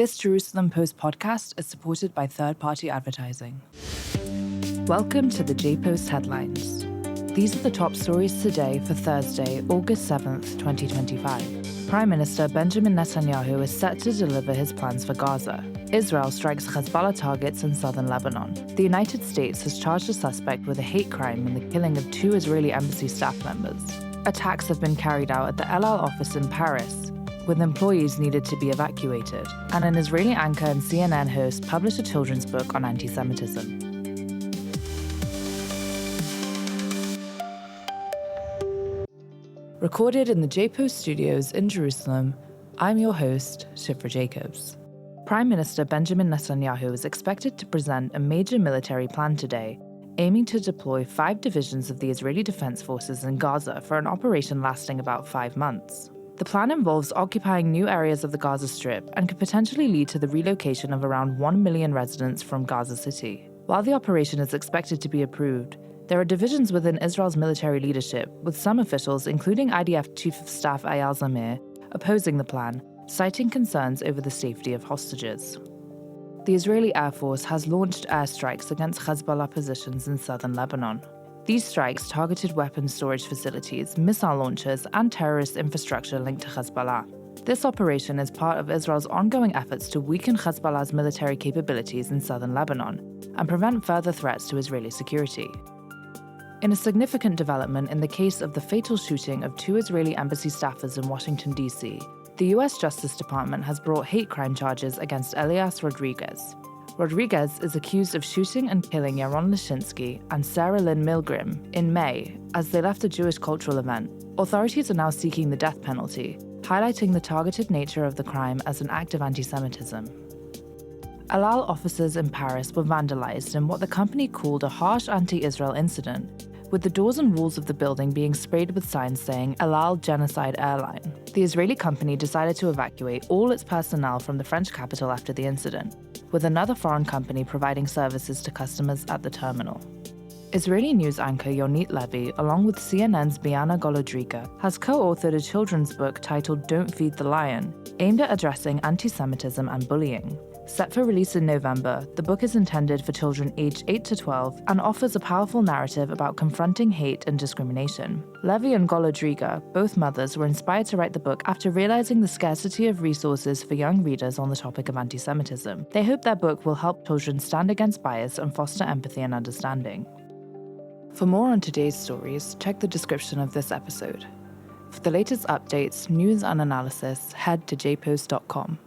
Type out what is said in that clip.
This Jerusalem Post podcast is supported by third-party advertising. Welcome to the J-Post headlines. These are the top stories today for Thursday, August 7th, 2025. Prime Minister Benjamin Netanyahu is set to deliver his plans for Gaza. Israel strikes Hezbollah targets in southern Lebanon. The United States has charged a suspect with a hate crime in the killing of 2 Israeli embassy staff members. Attacks have been carried out at the El Al office in Paris, with employees needed to be evacuated, and an Israeli anchor and CNN host published a children's book on anti-Semitism. Recorded in the J-Post studios in Jerusalem, I'm your host, Shifra Jacobs. Prime Minister Benjamin Netanyahu is expected to present a major military plan today, aiming to deploy 5 divisions of the Israeli Defense Forces in Gaza for an operation lasting about 5 months. The plan involves occupying new areas of the Gaza Strip and could potentially lead to the relocation of around 1 million residents from Gaza City. While the operation is expected to be approved, there are divisions within Israel's military leadership, with some officials, including IDF Chief of Staff Eyal Zamir, opposing the plan, citing concerns over the safety of hostages. The Israeli Air Force has launched airstrikes against Hezbollah positions in southern Lebanon. These strikes targeted weapons storage facilities, missile launchers, and terrorist infrastructure linked to Hezbollah. This operation is part of Israel's ongoing efforts to weaken Hezbollah's military capabilities in southern Lebanon and prevent further threats to Israeli security. In a significant development in the case of the fatal shooting of 2 Israeli embassy staffers in Washington, D.C., the U.S. Justice Department has brought hate crime charges against Elias Rodriguez. Rodriguez is accused of shooting and killing Yaron Lashinsky and Sarah Lynn Milgrim in May as they left a Jewish cultural event. Authorities are now seeking the death penalty, highlighting the targeted nature of the crime as an act of anti-Semitism. El Al offices in Paris were vandalized in what the company called a harsh anti-Israel incident, with the doors and walls of the building being sprayed with signs saying El Al Genocide Airline. The Israeli company decided to evacuate all its personnel from the French capital after the incident, with another foreign company providing services to customers at the terminal. Israeli news anchor Yonit Levy, along with CNN's Biana Golodrika, has co-authored a children's book titled Don't Feed the Lion, aimed at addressing anti-Semitism and bullying. Set for release in November, the book is intended for children aged 8 to 12 and offers a powerful narrative about confronting hate and discrimination. Levy and Golodriga, both mothers, were inspired to write the book after realizing the scarcity of resources for young readers on the topic of anti-Semitism. They hope their book will help children stand against bias and foster empathy and understanding. For more on today's stories, check the description of this episode. For the latest updates, news and analysis, head to jpost.com.